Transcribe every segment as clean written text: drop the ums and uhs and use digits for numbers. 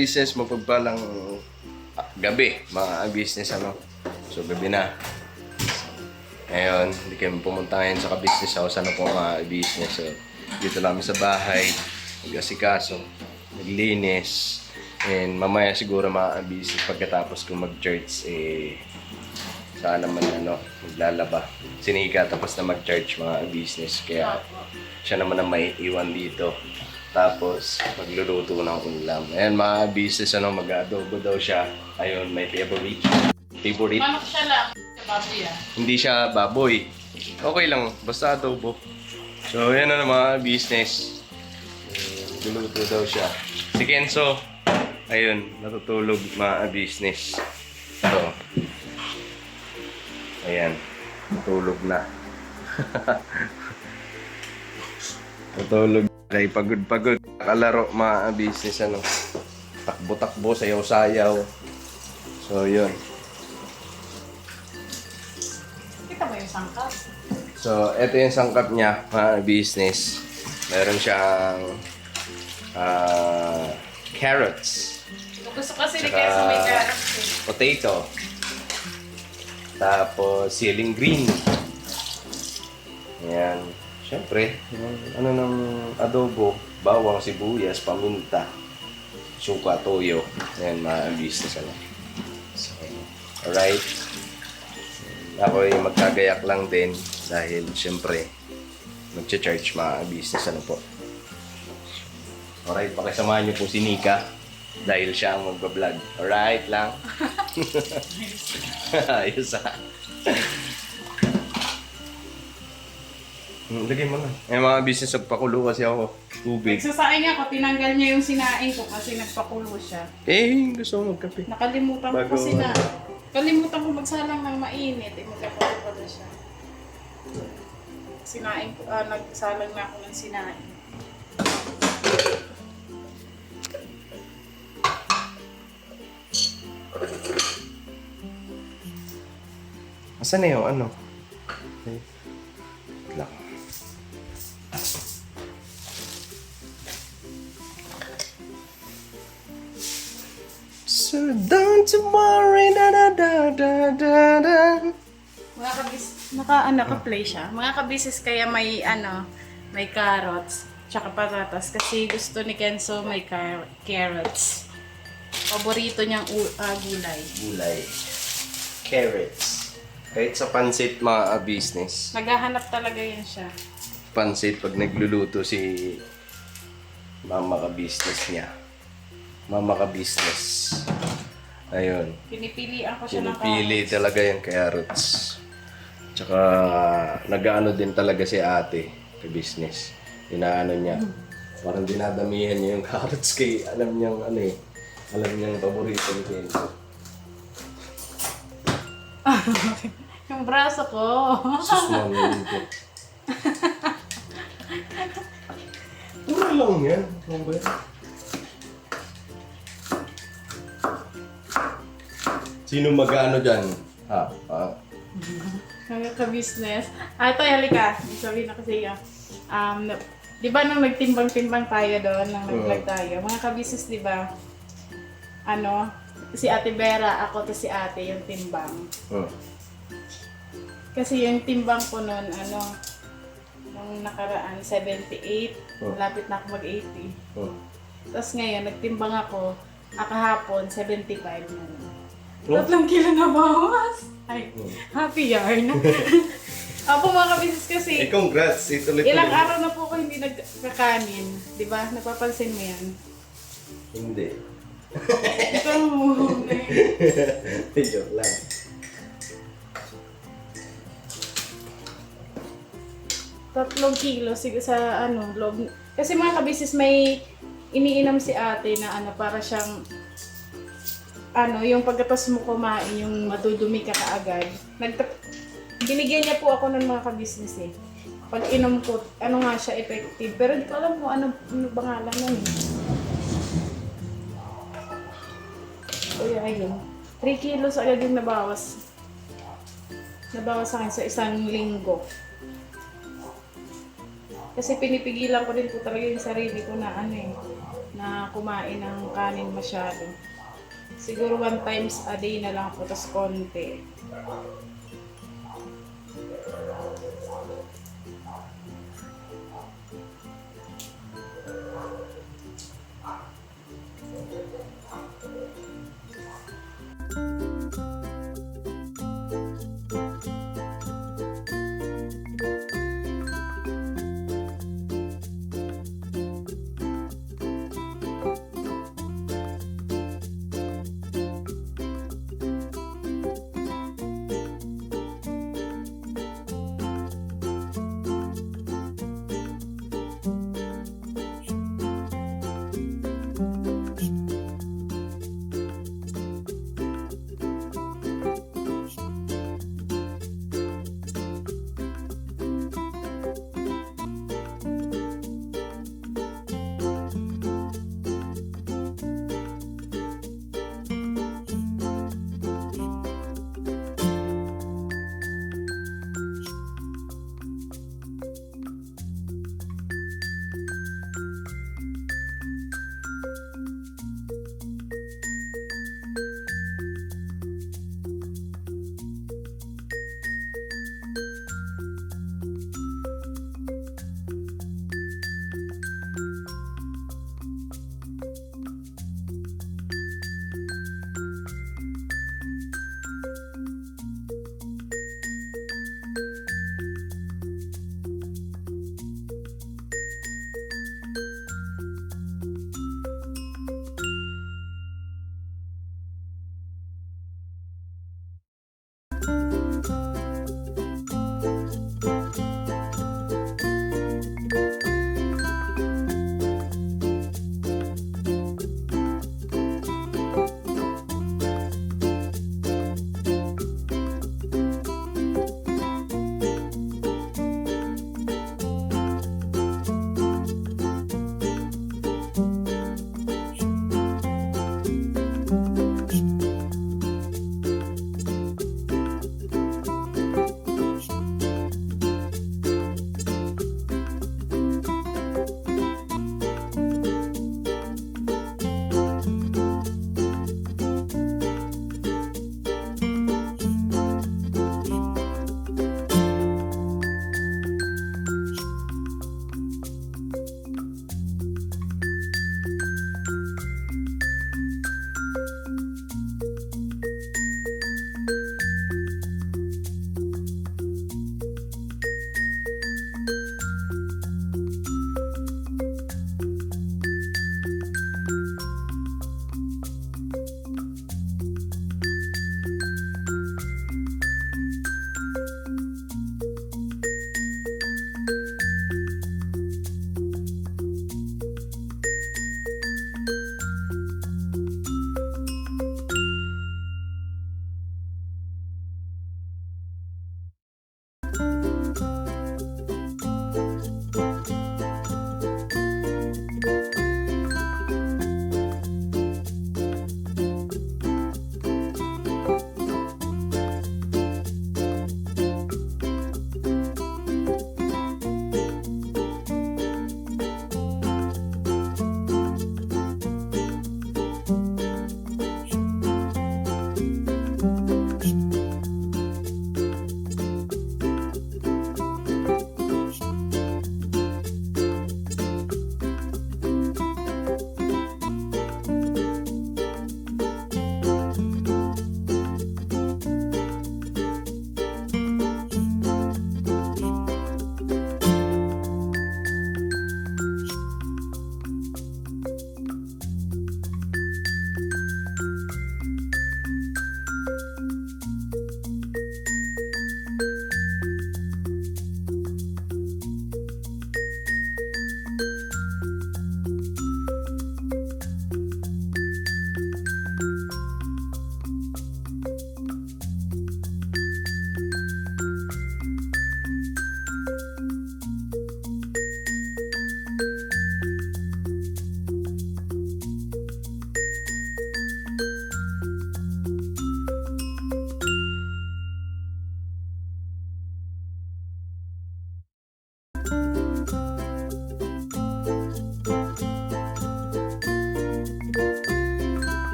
business, mapagpalang gabi, mga business ano. So gabi na. Ngayon, hindi kami pumunta ngayon sa business house, ano po mga business. So, dito namin sa bahay, nag-asikaso, naglinis. And mamaya siguro mga business pagkatapos ko mag-church, saan naman maglalaba. Sinika tapos na mag-church mga business. Kaya siya naman ang may iwan dito. Tapos magluluto ng ulam. Ayan mga business, mag-adobo daw siya. Ayun, may favorite. Manok siya lang. Baboy Hindi siya baboy. Okay lang, basta adobo. So, yan na mga business. Magluluto daw siya. Si Kenzo, ayun, natutulog mga business. So, ayan, natulog na. Natulog. Kaya pagod-pagod. Nakalaro mga business, takbo-takbo, sayaw-sayaw. So, yun. Kita mo yung sangkap? So, ito yung sangkap niya, mga business. Meron siyang carrots. Gusto kasi ni Kenzo may carrots. Potato. Tapos, ceiling green. Ayan. Siyempre, ng adobo, bawang, sibuyas, paminta, suka, toyo. Ayan, mga business. So, alright. Ako ay magkagayak lang din dahil siyempre mag-charge mga business po. Alright, pakisamahan niyo po si Nika dahil siya ang magbablog. Alright lang. Ayos Lagay mo na. Mga business nagpakulo kasi ako. Tubig. Nagsasaing ako, tinanggal niya yung sinaing ko kasi nagpakulo siya. Gusto ko magkape. Nakalimutan ko kasi na. Kalimutan ko magsalang ng mainit. Magpakulo pala siya. Sinaing ko, nagsalang na ako ng sinaing. Asan na yung Okay. Lang. So don't to worry, Mga kabis, naka-play siya. Mga kabisis kaya may may carrots, tsaka patatas kasi gusto ni Kenzo may carrots. Paborito niyang gulay. Gulay. Carrots. Kahit sa pansit mga business. Naghahanap talaga yan siya. Pansit pag nagluluto si mama ka-business niya. Mama ka-business. Ayun. Pinipilian ko siya ng Pinipili carrots. talaga yung carrots. Tsaka nag-ano din talaga si ate ka-business. Inaano niya. Parang dinadamihan niya yung carrots kay alam niyang alam niyang paborito ni Kenzo. Yung braso ko. Sus, mamito. Mura lang yan. Ano ba yan? Sino mag-ano dyan? Mga ka-business. Ito, halika. Sabi na kasi di ba nung nagtimbang-timbang tayo doon, nung nag-vlog tayo, mga ka-business, di ba, si Ate Vera, ako to si Ate, yung timbang. Kasi yung timbang ko noon, nung nakaraan, 78, malapit na ako mag-80. Tapos ngayon, nagtimbang ako, kahapon, 75 na. 3 kilo na bawas. Ay, happy yarn. Ako mga kabisis kasi, Congrats. ilang araw na po ako hindi nagkakanin. Di ba? Napapansin mo yan? Hindi. Ito mo. Joke lang. Tatlong kilo sa loob. Kasi mga kabisis may iniinom si ate na para siyang yung pagkatapos mo kumain, yung madudumi ka kaagad. Binigyan niya po ako ng mga ka-business Pag inom ko, nga siya effective. Pero hindi ko alam kung ano pangalan nun Kaya ayun. 3 kilos agad yung nabawas. Nabawas sa akin sa isang linggo. Kasi pinipigilan ko din po talaga yung sarili ko na na kumain ng kanin masyado. Siguro 1 times a day na lang po, tas konti.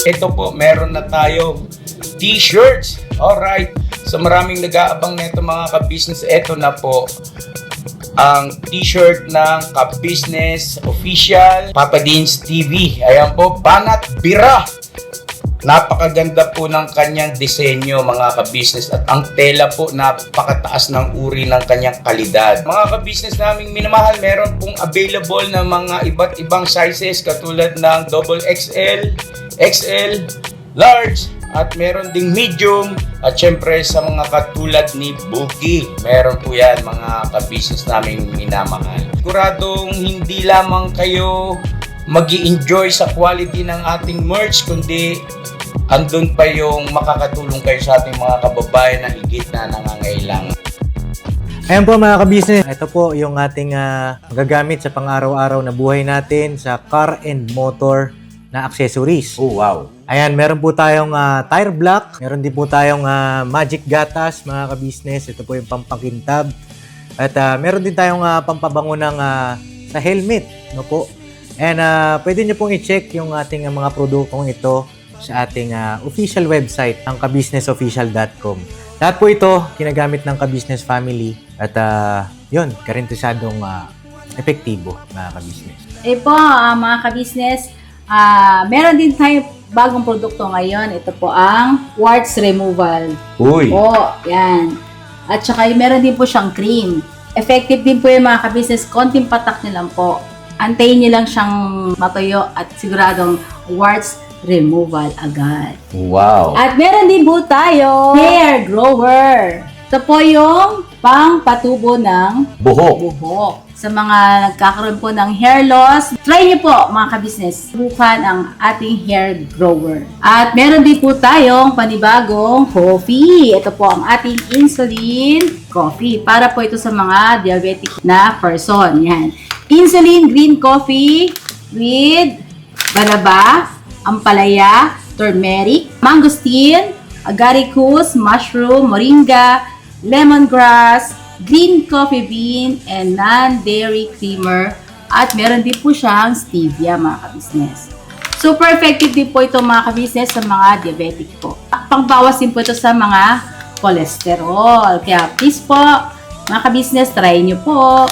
ito po, meron na tayong t-shirts. Alright. So maraming nag-aabang nito mga ka-business. Ito na po ang t-shirt ng ka-business official Papa Dean's TV. Ayan po, banat bira. Napakaganda po ng kanyang disenyo mga ka-business at ang tela po napakataas ng uri ng kanyang kalidad. Mga ka-business naming minamahal, meron pong available na mga iba't ibang sizes katulad ng XXL, XL, large, at meron ding medium at syempre sa mga katulad ni Bookie. Meron po yan mga ka-business naming minamahal. Siguradong hindi lamang kayo mag-i-enjoy sa quality ng ating merch kundi andun pa yung makakatulong kayo sa ating mga kababayan na higit na nangangailangan. Ayan po mga ka-business, ito po yung ating magagamit sa pang-araw-araw na buhay natin sa car and motor na accessories. Oh wow! Ayan, meron po tayong tire block, meron din po tayong magic gatas mga ka-business. Ito po yung pampakintab. At meron din tayong pampabango ng sa helmet, no po. And pwede nyo pong i-check yung ating mga produktong ito sa ating official website, ang kabusinessofficial.com. Lahat po ito ginagamit ng ka-business family at yun, karintisadong epektibo mga ka-business. Po, mga ka-business, meron din tayo bagong produkto ngayon. Ito po ang warts removal. Uy! Po, yan. At saka meron din po siyang cream. Effective din po yung mga ka-business. Konting patak nyo lang po. Antayin nyo lang siyang matuyo at siguradong warts removal agad. Wow! At meron din po tayo hair grower. Ito po yung pang-patubo ng buhok. Sa mga nagkakaroon po ng hair loss, try niyo po mga ka-business. Subukan ang ating hair grower. At meron din po tayong panibagong coffee. Ito po ang ating insulin coffee. Para po ito sa mga diabetic na person. Yan. Insulin green coffee with banaba, ampalaya, turmeric, mangosteen, agaricus, mushroom, moringa, lemongrass, green coffee bean, and non-dairy creamer. At meron din po siyang stevia mga ka-business. Super effective din po ito mga ka-business sa mga diabetic po. Pangbawas din po ito sa mga cholesterol. Kaya please po mga ka-business, try nyo po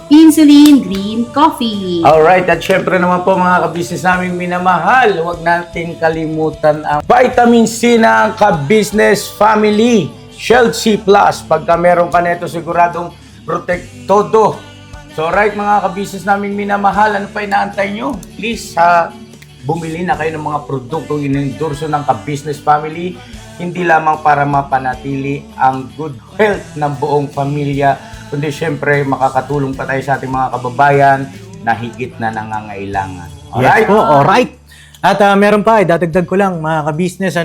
insulin green coffee. Alright, at syempre naman po mga ka-business naming minamahal, huwag natin kalimutan ang vitamin C ng ka-business family, Shield C+. Pagka meron ka nito, siguradong protect todo. So right mga ka-business naming minamahal, ano pa inaantay nyo? Please, bumili na kayo ng mga produktong inendorso ng ka-business family, hindi lamang para mapanatili ang good health ng buong pamilya, kundi syempre makakatulong pa tayo sa ating mga kababayan na higit na nangangailangan. Alright? Yes po, alright. At meron pa, dadagdag ko lang mga ka-business,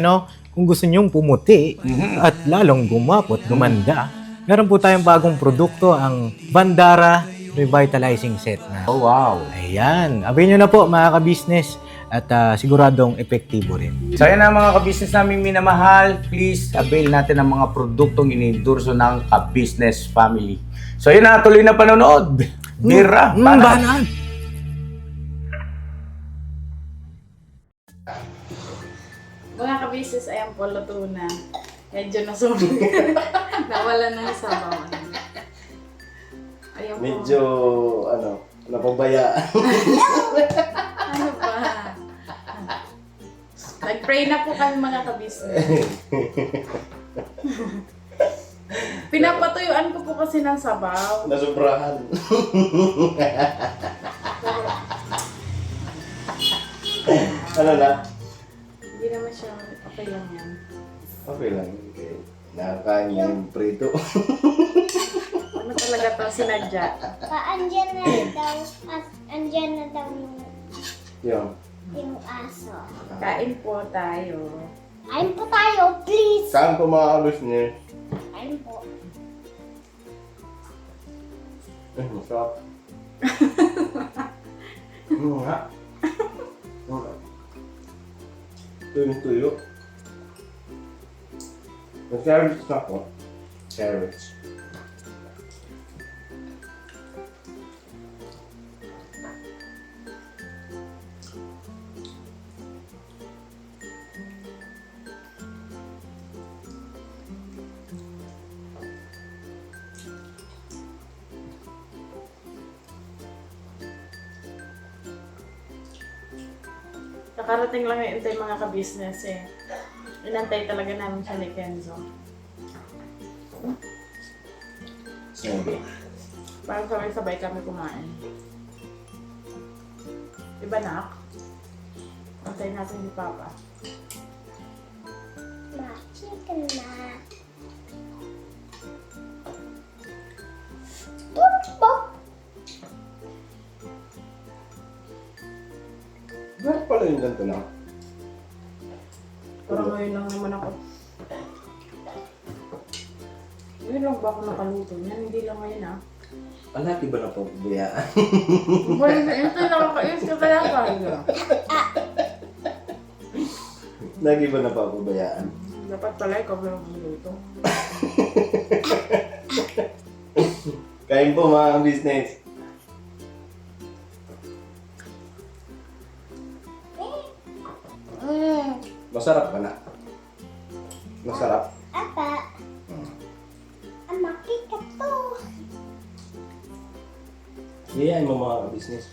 kung gusto nyong pumuti at lalong gumapot, gumanda, meron po tayong bagong produkto, ang Bandara Revitalizing Set na. Oh wow! Ayan, abay nyo na po mga ka-business at siguradong epektibo rin. So yan ang mga ka-business namin minamahal, please avail natin ang mga produktong inendorso ng ka-business family. So yun na, tuloy na panonood. Bira, Banat! Mga ka-business, ayan po, luto na. Medyo nasunog. Nawala na sa sabaw. Ayan po. Medyo, napabayaan. Ano ba? Nag-pray na po kami mga ka-business. Pinapatuyuan ko po kasi ng sabaw. Nasubrahan. Ano na? Hindi naman siya, okay lang yan. Okay lang. Okay. Nakakain niya yung prito. Ano talaga to, sinadya? Andyan na daw, andyan na daw Yung aso. Kain po tayo. Kain po tayo, please. saan po mga ka-business? Kain po. Masarap. Nga. Tuyo. Mag-carrots na po. Carrots. Nakarating lang yung intay mga ka-business eh. Inantay talaga namin siya ni Kenzo. Sabi. Parang sabay-sabay kami kumain. Diba, nak? Antayin natin ni Papa. Ma, chicken na. Turbo. Bakit pala yung ganito na? Parang ngayon lang naman ako. Ngayon lang ba ako nakaluto niyan? Hindi lang ngayon ah. Palagi ba na pabubayaan? Bumalik na ito, nakakainis ka kaya kaya. Lagi ba na pabubayaan? Dapat pala ikaw lang magluto. Kain po mga business. Masarap ba na? Masarap? Apa. Amaki ka to. Iyayin mo mga business.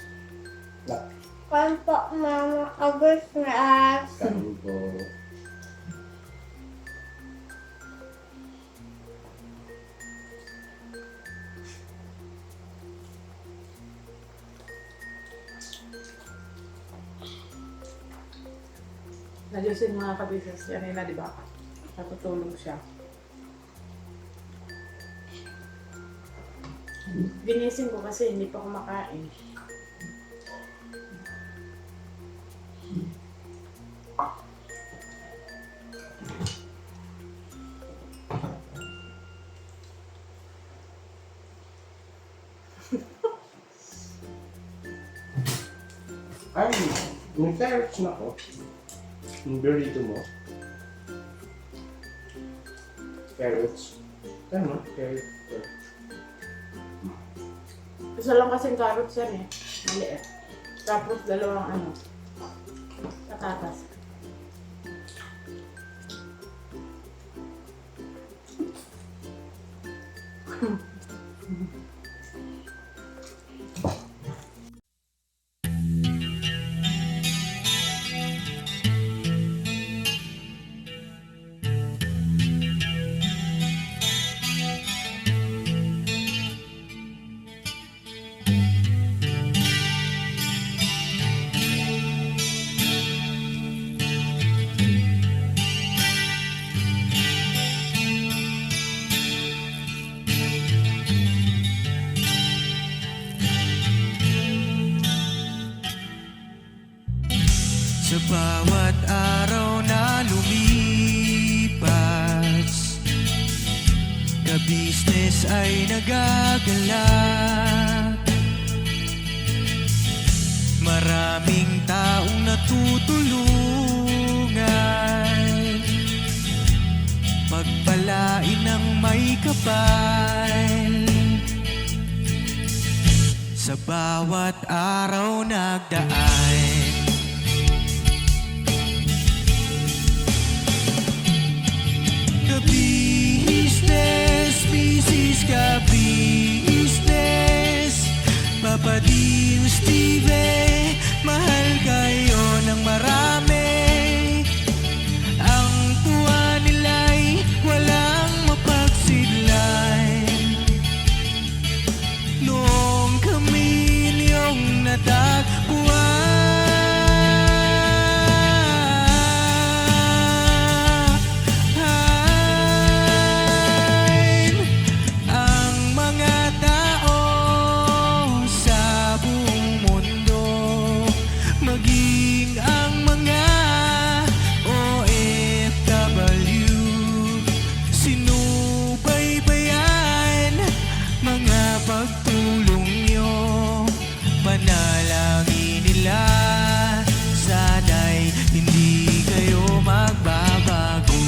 Na, Kwan po, mama. Agos na. kain po. Najusin mga kabisnes yan nila, di ba? Natutulog siya. Ginising ko kasi hindi pa kumakain. Ay, may carrots na ako. Yung burrito mo. Carrots. Tama, carrots. Isa lang kasing carrots yan eh. Maliit. Tapos dalawang ano. Patatas. Sa bawat araw na lumipas, ka-business ay nagagalak. Maraming taong natutulungan, pagpalain ng may kapal. Sa bawat araw nagdaan, ka-business, business ka-business, Papa Dio, Steve, mahal kayo ng marami. Ang tuwa nila'y walang mapagsidlan. Noong kami niyong natagpuan, ang mga tao sa buong mundo, maging ang mga OFW, sinubaybayan mga pagtulong nyo, panalangin nila, sana'y hindi kayo magbabago.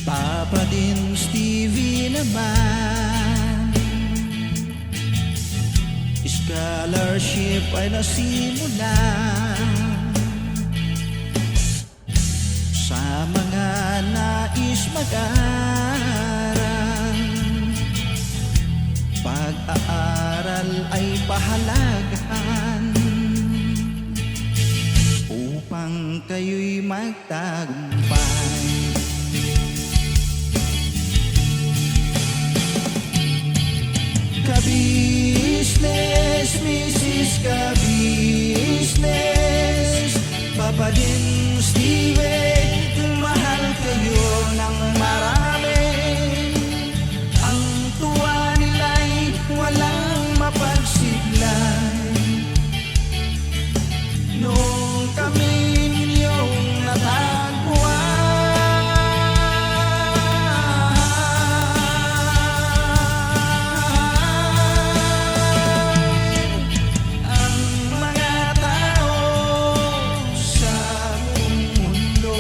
Papa din Stevie naman, scholarship ay nasimula. sa mga nais mag-aral. Pag-aaral ay pahalagahan upang kayo'y magtagumpay. Ka-business, Mrs. Ka-business, Papa din Steven, mahal kayo ng marami. Ang tuwa nila'y walang mapagsiglay. Nung kami ninyong natagpuan, ang mga tao sa buong mundo,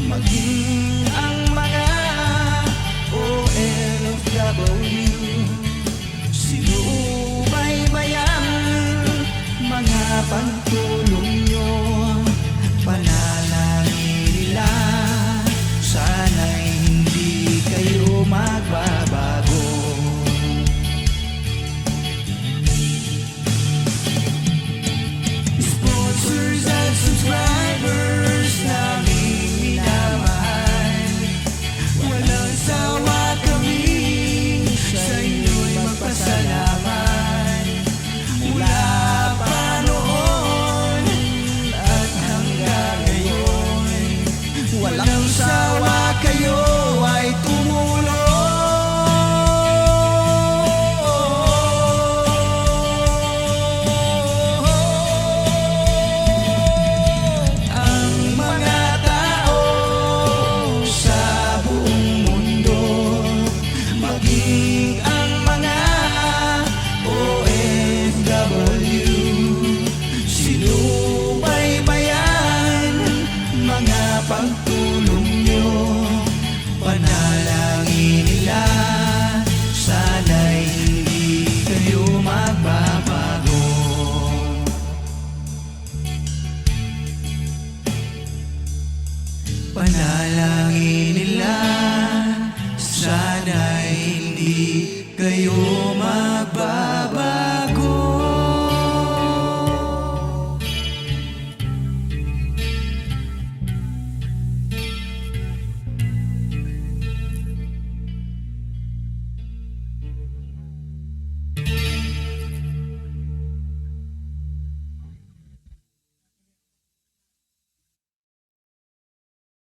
maging ang mga OFW, sinubaybayan mga pagtulong nyo. Panalangin nila, sana'y hindi kayo magbabago. Sponsors at subscribers naming minamahal, walang sawa kami sa inyo'y magpasalamat. Mula pa noon at hanggang ngayon, walang sawa kayo ay tumulong. Ang mga tao sa buong mundo, maging ang mga OFW, sinubaybayan mga pagtulong nyo. Panalangin nila, sana'y hindi kayo magbabago. Panalangin